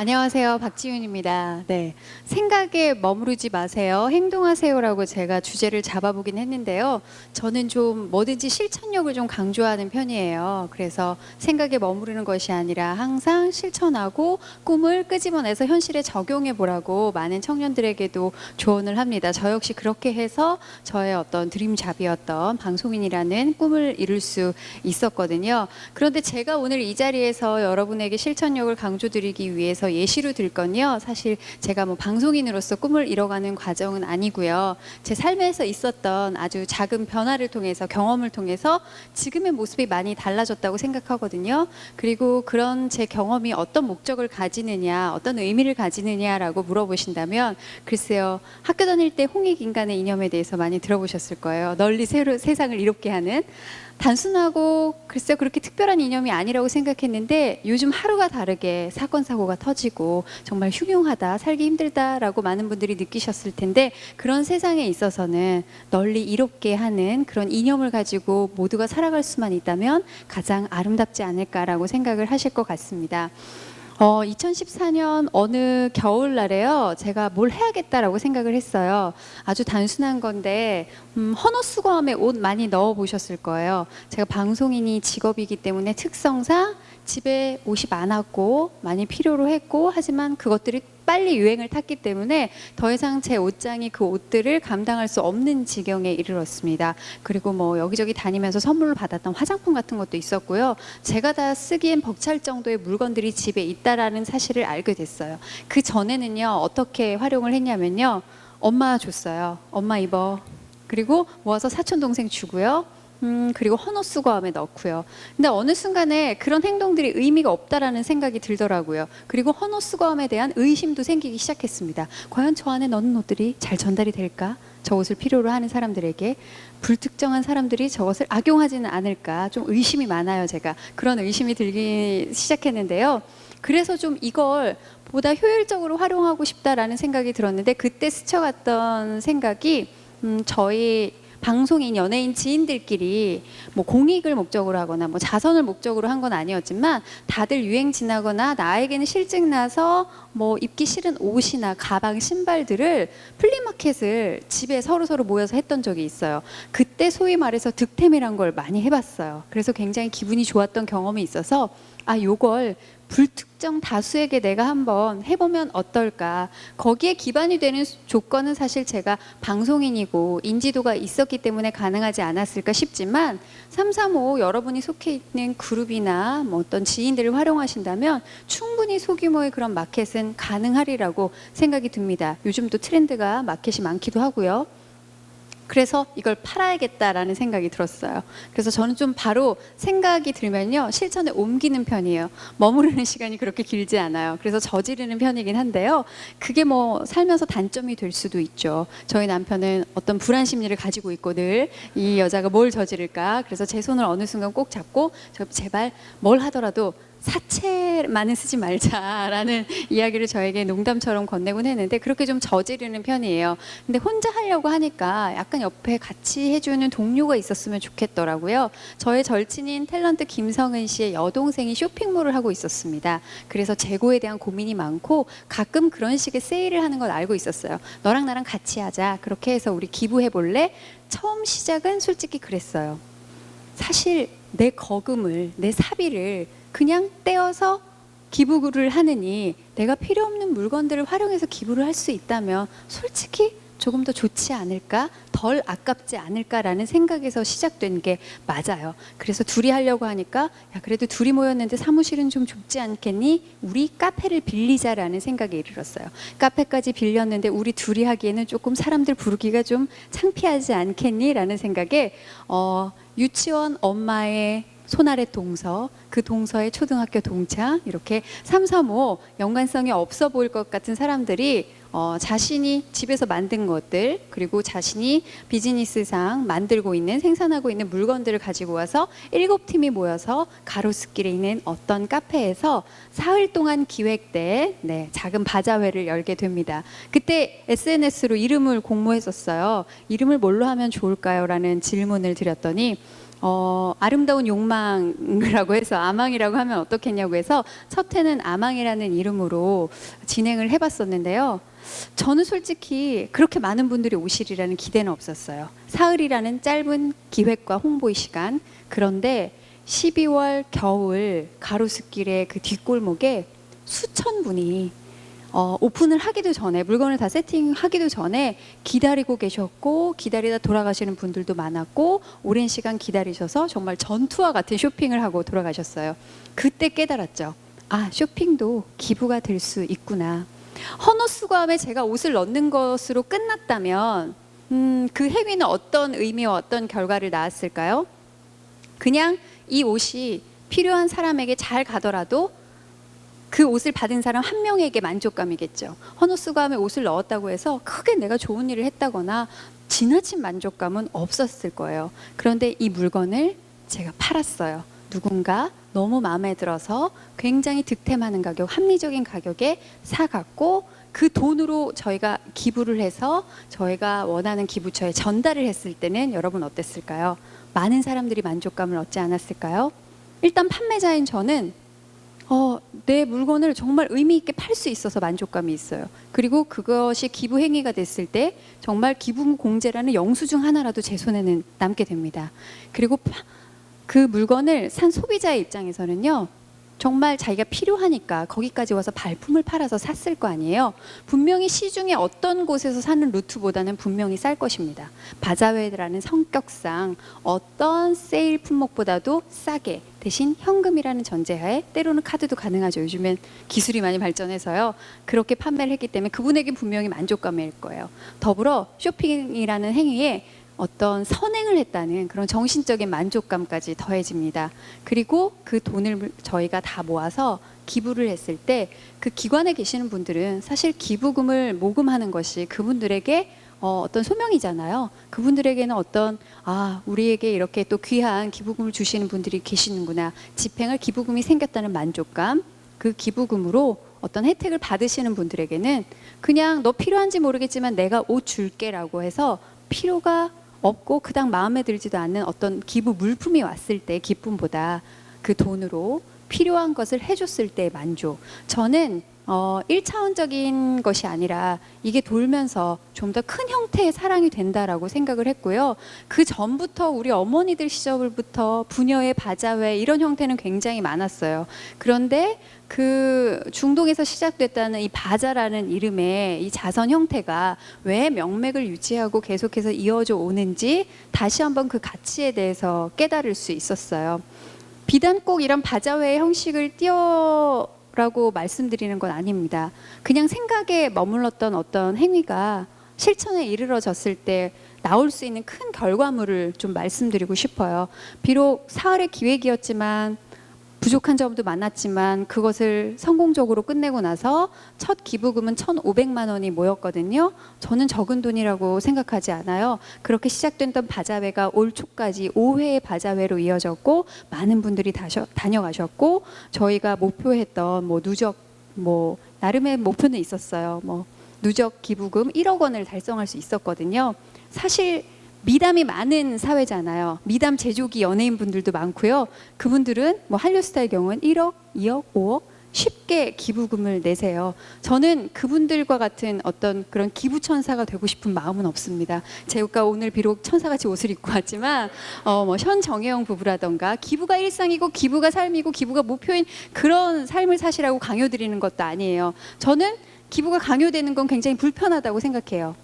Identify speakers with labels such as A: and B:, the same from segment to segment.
A: 안녕하세요. 박지윤입니다. 네. 생각에 머무르지 마세요. 행동하세요라고 제가 주제를 잡아보긴 했는데요. 저는 좀 뭐든지 실천력을 좀 강조하는 편이에요. 그래서 생각에 머무르는 것이 아니라 항상 실천하고 꿈을 끄집어내서 현실에 적용해 보라고 많은 청년들에게도 조언을 합니다. 저 역시 그렇게 해서 저의 어떤 드림잡이었던 방송인이라는 꿈을 이룰 수 있었거든요. 그런데 제가 오늘 이 자리에서 여러분에게 실천력을 강조드리기 위해서 예시로 들 건요, 사실 제가 뭐 방송인으로서 꿈을 이뤄가는 과정은 아니고요, 제 삶에서 있었던 아주 작은 변화를 통해서, 경험을 통해서 지금의 모습이 많이 달라졌다고 생각하거든요. 그리고 그런 제 경험이 어떤 목적을 가지느냐, 어떤 의미를 가지느냐라고 물어보신다면, 글쎄요, 학교 다닐 때 홍익인간의 이념에 대해서 많이 들어보셨을 거예요. 널리 세상을 이롭게 하는, 단순하고 글쎄요 그렇게 특별한 이념이 아니라고 생각했는데, 요즘 하루가 다르게 사건 사고가 터지고 정말 흉흉하다, 살기 힘들다라고 많은 분들이 느끼셨을 텐데, 그런 세상에 있어서는 널리 이롭게 하는 그런 이념을 가지고 모두가 살아갈 수만 있다면 가장 아름답지 않을까라고 생각을 하실 것 같습니다. 2014년 어느 겨울날에요, 제가 뭘 해야겠다라고 생각을 했어요. 아주 단순한 건데, 헌옷수거함에 옷 많이 넣어 보셨을 거예요. 제가 방송인이 직업이기 때문에 특성상 집에 옷이 많았고 많이 필요로 했고, 하지만 그것들이 빨리 유행을 탔기 때문에 더 이상 제 옷장이 그 옷들을 감당할 수 없는 지경에 이르렀습니다. 그리고 뭐 여기저기 다니면서 선물로 받았던 화장품 같은 것도 있었고요. 제가 다 쓰기엔 벅찰 정도의 물건들이 집에 있다라는 사실을 알게 됐어요. 그 전에는요, 어떻게 활용을 했냐면요, 엄마 줬어요. 엄마 입어. 그리고 모아서 사촌 동생 주고요. 그리고 헌옷수거함에 넣고요. 근데 어느 순간에 그런 행동들이 의미가 없다라는 생각이 들더라고요. 그리고 헌옷수거함에 대한 의심도 생기기 시작했습니다. 과연 저 안에 넣는 옷들이 잘 전달이 될까? 저 옷을 필요로 하는 사람들에게 불특정한 사람들이 저것을 악용하지는 않을까? 좀 의심이 많아요, 제가. 그런 의심이 들기 시작했는데요. 그래서 좀 이걸 보다 효율적으로 활용하고 싶다라는 생각이 들었는데, 그때 스쳐갔던 생각이, 저희 방송인, 연예인 지인들끼리 뭐 공익을 목적으로 하거나 뭐 자선을 목적으로 한 건 아니었지만, 다들 유행 지나거나 나에게는 실증 나서 뭐 입기 싫은 옷이나 가방, 신발들을 플리마켓을 집에 서로 모여서 했던 적이 있어요. 그때 소위 말해서 득템이란 걸 많이 해봤어요. 그래서 굉장히 기분이 좋았던 경험이 있어서, 요걸 불특정 다수에게 내가 한번 해보면 어떨까. 거기에 기반이 되는 조건은 사실 제가 방송인이고 인지도가 있었기 때문에 가능하지 않았을까 싶지만, 335 여러분이 속해 있는 그룹이나 뭐 어떤 지인들을 활용하신다면 충분히 소규모의 그런 마켓은 가능하리라고 생각이 듭니다. 요즘 또 트렌드가 마켓이 많기도 하고요. 그래서 이걸 팔아야겠다라는 생각이 들었어요. 그래서 저는 좀 바로 생각이 들면요, 실천에 옮기는 편이에요. 머무르는 시간이 그렇게 길지 않아요. 그래서 저지르는 편이긴 한데요, 그게 뭐 살면서 단점이 될 수도 있죠. 저희 남편은 어떤 불안 심리를 가지고 있고, 늘 이 여자가 뭘 저지를까, 그래서 제 손을 어느 순간 꼭 잡고 제발 뭘 하더라도 사채만은 쓰지 말자라는 이야기를 저에게 농담처럼 건네곤 했는데, 그렇게 좀 저지르는 편이에요. 근데 혼자 하려고 하니까 약간 옆에 같이 해주는 동료가 있었으면 좋겠더라고요. 저의 절친인 탤런트 김성은 씨의 여동생이 쇼핑몰을 하고 있었습니다. 그래서 재고에 대한 고민이 많고 가끔 그런 식의 세일을 하는 걸 알고 있었어요. 너랑 나랑 같이 하자, 그렇게 해서 우리 기부해 볼래? 처음 시작은 솔직히 그랬어요. 사실 내 거금을, 내 사비를 그냥 떼어서 기부를 하느니, 내가 필요 없는 물건들을 활용해서 기부를 할 수 있다면 솔직히 조금 더 좋지 않을까? 덜 아깝지 않을까라는 생각에서 시작된 게 맞아요. 그래서 둘이 하려고 하니까, 야, 그래도 둘이 모였는데 사무실은 좀 좁지 않겠니? 우리 카페를 빌리자라는 생각에 이르렀어요. 카페까지 빌렸는데 우리 둘이 하기에는 조금 사람들 부르기가 좀 창피하지 않겠니? 라는 생각에 유치원 엄마의 손아래 동서, 그 동서의 초등학교 동창, 이렇게 335 연관성이 없어 보일 것 같은 사람들이 자신이 집에서 만든 것들, 그리고 자신이 비즈니스상 만들고 있는, 생산하고 있는 물건들을 가지고 와서 7팀이 모여서 가로수길에 있는 어떤 카페에서 사흘 동안 기획된 작은 바자회를 열게 됩니다. 그때 SNS로 이름을 공모했었어요. 이름을 뭘로 하면 좋을까요? 라는 질문을 드렸더니 아름다운 욕망이라고 해서 아망이라고 하면 어떻겠냐고 해서 첫 해는 아망이라는 이름으로 진행을 해봤었는데요. 저는 솔직히 그렇게 많은 분들이 오시리라는 기대는 없었어요. 사흘이라는 짧은 기획과 홍보의 시간. 그런데 12월 겨울 가로수길의 그 뒷골목에 수천 분이 오픈을 하기도 전에, 물건을 다 세팅하기도 전에 기다리고 계셨고, 기다리다 돌아가시는 분들도 많았고, 오랜 시간 기다리셔서 정말 전투와 같은 쇼핑을 하고 돌아가셨어요. 그때 깨달았죠. 아, 쇼핑도 기부가 될 수 있구나. 헌옷수거함에 제가 옷을 넣는 것으로 끝났다면 그 행위는 어떤 의미와 어떤 결과를 낳았을까요? 그냥 이 옷이 필요한 사람에게 잘 가더라도 그 옷을 받은 사람 한 명에게 만족감이겠죠. 헌옷수거함에 옷을 넣었다고 해서 크게 내가 좋은 일을 했다거나 지나친 만족감은 없었을 거예요. 그런데 이 물건을 제가 팔았어요. 누군가 너무 마음에 들어서 굉장히 득템하는 가격, 합리적인 가격에 사갔고, 그 돈으로 저희가 기부를 해서 저희가 원하는 기부처에 전달을 했을 때는 여러분 어땠을까요? 많은 사람들이 만족감을 얻지 않았을까요? 일단 판매자인 저는 내 물건을 정말 의미 있게 팔 수 있어서 만족감이 있어요. 그리고 그것이 기부 행위가 됐을 때 정말 기부 공제라는 영수증 하나라도 제 손에는 남게 됩니다. 그리고 그 물건을 산 소비자의 입장에서는요, 정말 자기가 필요하니까 거기까지 와서 발품을 팔아서 샀을 거 아니에요. 분명히 시중에 어떤 곳에서 사는 루트보다는 분명히 쌀 것입니다. 바자회라는 성격상 어떤 세일 품목보다도 싸게, 대신 현금이라는 전제하에, 때로는 카드도 가능하죠. 요즘엔 기술이 많이 발전해서요. 그렇게 판매를 했기 때문에 그분에게 분명히 만족감일 거예요. 더불어 쇼핑이라는 행위에 어떤 선행을 했다는 그런 정신적인 만족감까지 더해집니다. 그리고 그 돈을 저희가 다 모아서 기부를 했을 때 그 기관에 계시는 분들은 사실 기부금을 모금하는 것이 그분들에게 어떤 소명이잖아요. 그분들에게는 어떤 우리에게 이렇게 또 귀한 기부금을 주시는 분들이 계시는구나, 집행할 기부금이 생겼다는 만족감, 그 기부금으로 어떤 혜택을 받으시는 분들에게는 그냥 너 필요한지 모르겠지만 내가 옷 줄게라고 해서 필요가 없고 그닥 마음에 들지도 않는 어떤 기부 물품이 왔을 때 기쁨보다 그 돈으로 필요한 것을 해줬을 때의 만족. 저는 1차원적인 것이 아니라 이게 돌면서 좀 더 큰 형태의 사랑이 된다라고 생각을 했고요. 그 전부터 우리 어머니들 시절부터 부녀의 바자회 이런 형태는 굉장히 많았어요. 그런데 그 중동에서 시작됐다는 이 바자라는 이름의 이 자선 형태가 왜 명맥을 유지하고 계속해서 이어져 오는지 다시 한번 그 가치에 대해서 깨달을 수 있었어요. 비단 꼭 이런 바자회의 형식을 띄어라고 말씀드리는 건 아닙니다. 그냥 생각에 머물렀던 어떤 행위가 실천에 이르러졌을 때 나올 수 있는 큰 결과물을 좀 말씀드리고 싶어요. 비록 사흘의 기획이었지만 부족한 점도 많았지만 그것을 성공적으로 끝내고 나서 첫 기부금은 1,500만 원이 모였거든요. 저는 적은 돈이라고 생각하지 않아요. 그렇게 시작됐던 바자회가 올 초까지 5회의 바자회로 이어졌고 많은 분들이 다녀가셨고, 저희가 목표했던 누적 나름의 목표는 있었어요. 누적 기부금 1억 원을 달성할 수 있었거든요. 사실 미담이 많은 사회잖아요. 미담 제조기 연예인분들도 많고요. 그분들은 한류스타의 경우는 1억, 2억, 5억 쉽게 기부금을 내세요. 저는 그분들과 같은 어떤 그런 기부천사가 되고 싶은 마음은 없습니다. 제가 오늘 비록 천사같이 옷을 입고 왔지만 현 정혜영 부부라던가 기부가 일상이고 기부가 삶이고 기부가 목표인 그런 삶을 사시라고 강요드리는 것도 아니에요. 저는 기부가 강요되는 건 굉장히 불편하다고 생각해요.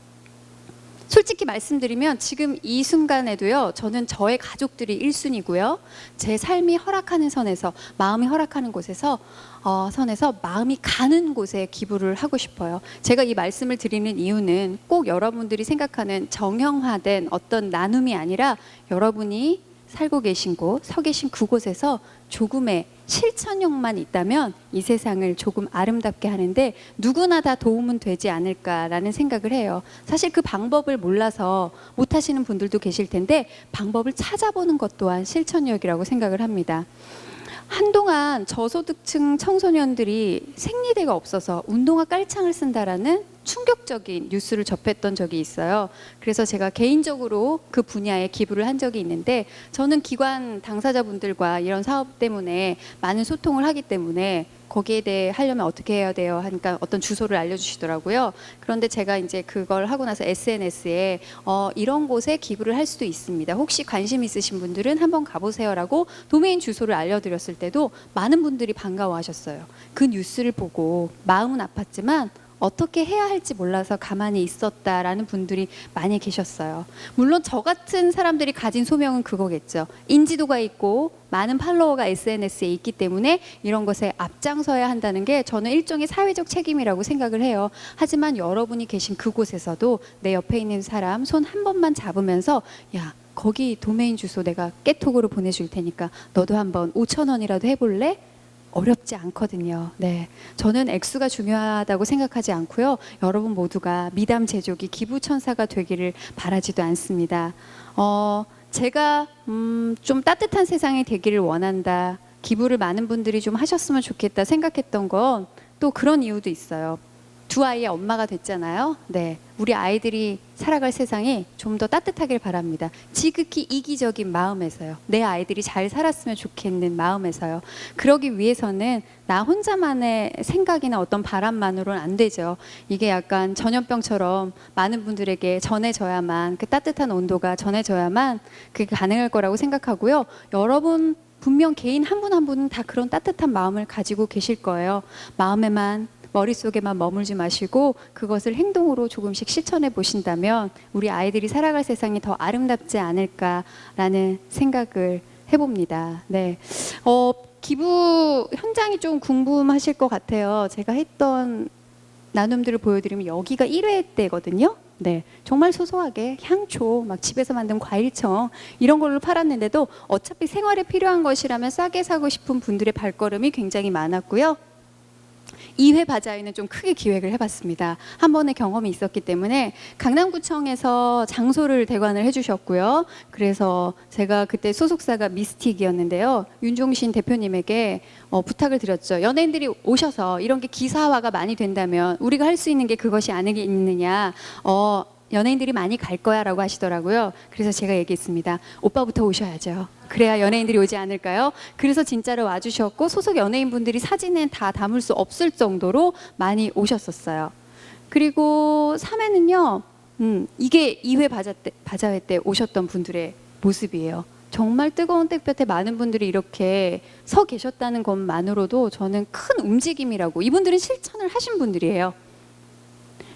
A: 솔직히 말씀드리면 지금 이 순간에도요, 저는 저의 가족들이 1순위고요. 제 삶이 허락하는 선에서, 마음이 허락하는 곳에서 선에서 마음이 가는 곳에 기부를 하고 싶어요. 제가 이 말씀을 드리는 이유는 꼭 여러분들이 생각하는 정형화된 어떤 나눔이 아니라 여러분이 살고 계신 곳, 서 계신 그곳에서 조금의 실천력만 있다면 이 세상을 조금 아름답게 하는데 누구나 다 도움은 되지 않을까라는 생각을 해요. 사실 그 방법을 몰라서 못하시는 분들도 계실 텐데 방법을 찾아보는 것 또한 실천력이라고 생각을 합니다. 한동안 저소득층 청소년들이 생리대가 없어서 운동화 깔창을 쓴다라는 충격적인 뉴스를 접했던 적이 있어요. 그래서 제가 개인적으로 그 분야에 기부를 한 적이 있는데, 저는 기관 당사자분들과 이런 사업 때문에 많은 소통을 하기 때문에 거기에 대해 하려면 어떻게 해야 돼요 하니까 어떤 주소를 알려주시더라고요. 그런데 제가 이제 그걸 하고 나서 SNS에 이런 곳에 기부를 할 수도 있습니다, 혹시 관심 있으신 분들은 한번 가보세요라고 도메인 주소를 알려드렸을 때도 많은 분들이 반가워하셨어요. 그 뉴스를 보고 마음은 아팠지만 어떻게 해야 할지 몰라서 가만히 있었다라는 분들이 많이 계셨어요. 물론 저 같은 사람들이 가진 소명은 그거겠죠. 인지도가 있고 많은 팔로워가 SNS에 있기 때문에 이런 것에 앞장서야 한다는 게 저는 일종의 사회적 책임이라고 생각을 해요. 하지만 여러분이 계신 그곳에서도 내 옆에 있는 사람 손 한 번만 잡으면서, 야, 거기 도메인 주소 내가 깨톡으로 보내줄 테니까 너도 한번 5,000원이라도 해볼래? 어렵지 않거든요. 네, 저는 액수가 중요하다고 생각하지 않고요. 여러분 모두가 미담 제조기 기부천사가 되기를 바라지도 않습니다. 제가 좀 따뜻한 세상이 되기를 원한다, 기부를 많은 분들이 좀 하셨으면 좋겠다 생각했던 건 또 그런 이유도 있어요. 두 아이의 엄마가 됐잖아요. 네, 우리 아이들이 살아갈 세상이 좀 더 따뜻하길 바랍니다. 지극히 이기적인 마음에서요. 내 아이들이 잘 살았으면 좋겠는 마음에서요. 그러기 위해서는 나 혼자만의 생각이나 어떤 바람만으로는 안 되죠. 이게 약간 전염병처럼 많은 분들에게 전해져야만, 그 따뜻한 온도가 전해져야만 그게 가능할 거라고 생각하고요. 여러분 분명 개인 한 분 한 분은 다 그런 따뜻한 마음을 가지고 계실 거예요. 마음에만, 머릿속에만 머물지 마시고 그것을 행동으로 조금씩 실천해 보신다면 우리 아이들이 살아갈 세상이 더 아름답지 않을까라는 생각을 해봅니다. 네, 기부 현장이 좀 궁금하실 것 같아요. 제가 했던 나눔들을 보여드리면 여기가 1회 때거든요. 네, 정말 소소하게 향초, 막 집에서 만든 과일청 이런 걸로 팔았는데도 어차피 생활에 필요한 것이라면 싸게 사고 싶은 분들의 발걸음이 굉장히 많았고요. 2회 바자회는 좀 크게 기획을 해봤습니다. 한 번의 경험이 있었기 때문에 강남구청에서 장소를 대관을 해주셨고요. 그래서 제가 그때 소속사가 미스틱이었는데요. 윤종신 대표님에게 부탁을 드렸죠. 연예인들이 오셔서 이런 게 기사화가 많이 된다면 우리가 할 수 있는 게 그것이 아니겠느냐. 연예인들이 많이 갈 거야 라고 하시더라고요. 그래서 제가 얘기했습니다. 오빠부터 오셔야죠. 그래야 연예인들이 오지 않을까요? 그래서 진짜로 와주셨고 소속 연예인분들이 사진은 다 담을 수 없을 정도로 많이 오셨었어요. 그리고 3회는요. 이게 2회 바자회 때 오셨던 분들의 모습이에요. 정말 뜨거운 땡볕에 많은 분들이 이렇게 서 계셨다는 것만으로도 저는 큰 움직임이라고, 이분들은 실천을 하신 분들이에요.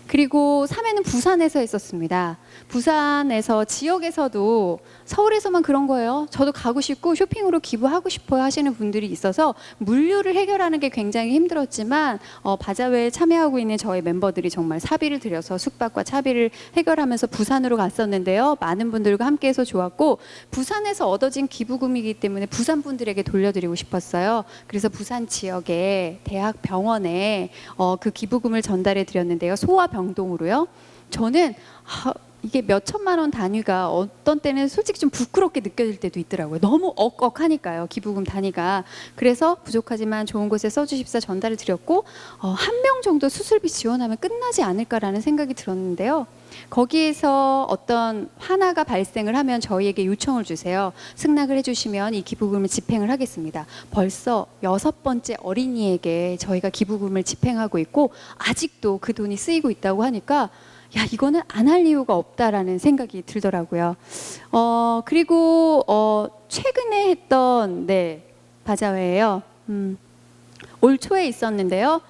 A: 그리고 3회는 부산에서 했었습니다. 부산에서 지역에서도 서울에서만 그런 거예요. 저도 가고 싶고 쇼핑으로 기부하고 싶어요 하시는 분들이 있어서 물류를 해결하는 게 굉장히 힘들었지만 바자회에 참여하고 있는 저희 멤버들이 정말 사비를 들여서 숙박과 차비를 해결하면서 부산으로 갔었는데요. 많은 분들과 함께해서 좋았고 부산에서 얻어진 기부금이기 때문에 부산 분들에게 돌려드리고 싶었어요. 그래서 부산 지역의 대학 병원에 그 기부금을 전달해 드렸는데요. 소아병동으로요. 저는 이게 몇 천만 원 단위가 어떤 때는 솔직히 좀 부끄럽게 느껴질 때도 있더라고요. 너무 억억하니까요, 기부금 단위가. 그래서 부족하지만 좋은 곳에 써주십사 전달을 드렸고 한 명 정도 수술비 지원하면 끝나지 않을까라는 생각이 들었는데요. 거기에서 어떤 하나가 발생을 하면 저희에게 요청을 주세요. 승낙을 해주시면 이 기부금을 집행을 하겠습니다. 벌써 6번째 어린이에게 저희가 기부금을 집행하고 있고 아직도 그 돈이 쓰이고 있다고 하니까 야, 이거는 안 할 이유가 없다라는 생각이 들더라고요. 그리고 최근에 했던 바자회예요. 올 초에 있었는데요.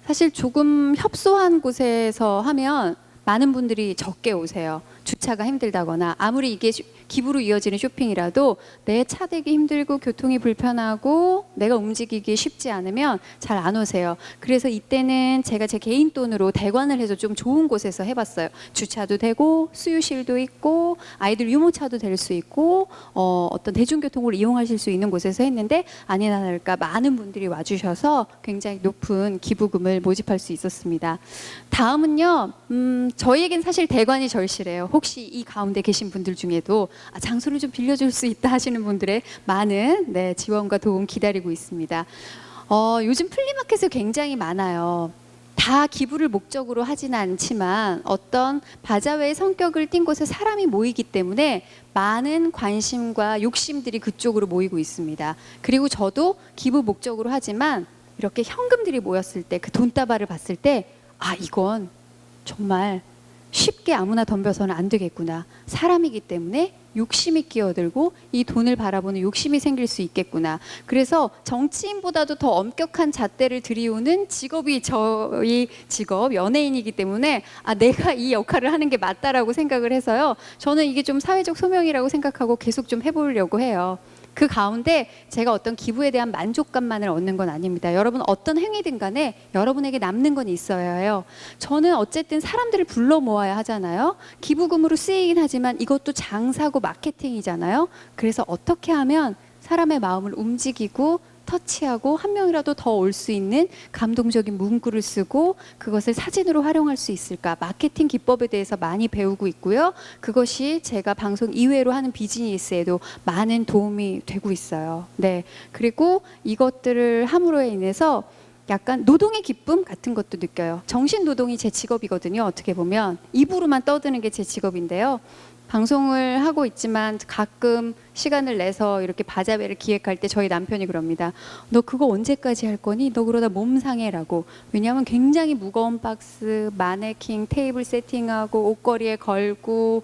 A: 사실 조금 협소한 곳에서 하면 많은 분들이 적게 오세요. 주차가 힘들다거나 아무리 이게 기부로 이어지는 쇼핑이라도 내 차 대기 힘들고 교통이 불편하고 내가 움직이기 쉽지 않으면 잘 안 오세요. 그래서 이때는 제가 제 개인 돈으로 대관을 해서 좀 좋은 곳에서 해봤어요. 주차도 되고 수유실도 있고 아이들 유모차도 될 수 있고 어떤 대중교통을 이용하실 수 있는 곳에서 했는데 아니나 다를까 많은 분들이 와주셔서 굉장히 높은 기부금을 모집할 수 있었습니다. 다음은요. 저희에겐 사실 대관이 절실해요. 혹시 이 가운데 계신 분들 중에도 장소를 좀 빌려줄 수 있다 하시는 분들의 많은 지원과 도움 기다리고 있습니다. 요즘 플리마켓이 굉장히 많아요. 다 기부를 목적으로 하지는 않지만 어떤 바자회의 성격을 띈 곳에 사람이 모이기 때문에 많은 관심과 욕심들이 그쪽으로 모이고 있습니다. 그리고 저도 기부 목적으로 하지만 이렇게 현금들이 모였을 때 그 돈다발을 봤을 때 이건 정말 쉽게 아무나 덤벼서는 안 되겠구나. 사람이기 때문에 욕심이 끼어들고 이 돈을 바라보는 욕심이 생길 수 있겠구나. 그래서 정치인보다도 더 엄격한 잣대를 들이우는 직업이 저희 직업 연예인이기 때문에 내가 이 역할을 하는 게 맞다라고 생각을 해서요. 저는 이게 좀 사회적 소명이라고 생각하고 계속 좀 해보려고 해요. 그 가운데 제가 어떤 기부에 대한 만족감만을 얻는 건 아닙니다. 여러분 어떤 행위든 간에 여러분에게 남는 건 있어야 해요. 저는 어쨌든 사람들을 불러 모아야 하잖아요. 기부금으로 쓰이긴 하지만 이것도 장사고 마케팅이잖아요. 그래서 어떻게 하면 사람의 마음을 움직이고 터치하고 한 명이라도 더 올 수 있는 감동적인 문구를 쓰고 그것을 사진으로 활용할 수 있을까? 마케팅 기법에 대해서 많이 배우고 있고요. 그것이 제가 방송 이외로 하는 비즈니스에도 많은 도움이 되고 있어요. 네. 그리고 이것들을 함으로 인해서 약간 노동의 기쁨 같은 것도 느껴요. 정신 노동이 제 직업이거든요. 어떻게 보면 입으로만 떠드는 게 제 직업인데요. 방송을 하고 있지만 가끔 시간을 내서 이렇게 바자회를 기획할 때 저희 남편이 그럽니다. 너 그거 언제까지 할 거니? 너 그러다 몸 상해라고. 왜냐하면 굉장히 무거운 박스, 마네킹, 테이블 세팅하고 옷걸이에 걸고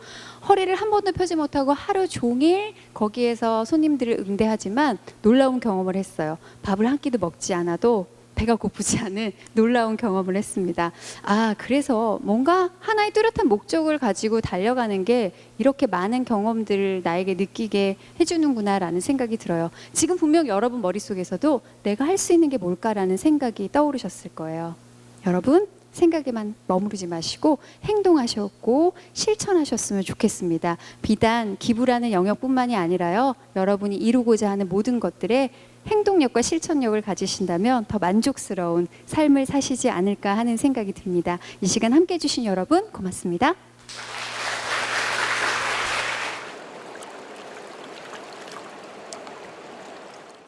A: 허리를 한 번도 펴지 못하고 하루 종일 거기에서 손님들을 응대하지만 놀라운 경험을 했어요. 밥을 한 끼도 먹지 않아도 배가 고프지 않은 놀라운 경험을 했습니다. 그래서 뭔가 하나의 뚜렷한 목적을 가지고 달려가는 게 이렇게 많은 경험들을 나에게 느끼게 해주는구나라는 생각이 들어요. 지금 분명 여러분 머릿속에서도 내가 할 수 있는 게 뭘까라는 생각이 떠오르셨을 거예요. 여러분 생각에만 머무르지 마시고 행동하셨고 실천하셨으면 좋겠습니다. 비단 기부라는 영역뿐만이 아니라요. 여러분이 이루고자 하는 모든 것들에 행동력과 실천력을 가지신다면 더 만족스러운 삶을 사시지 않을까 하는 생각이 듭니다. 이 시간 함께 해주신 여러분 고맙습니다.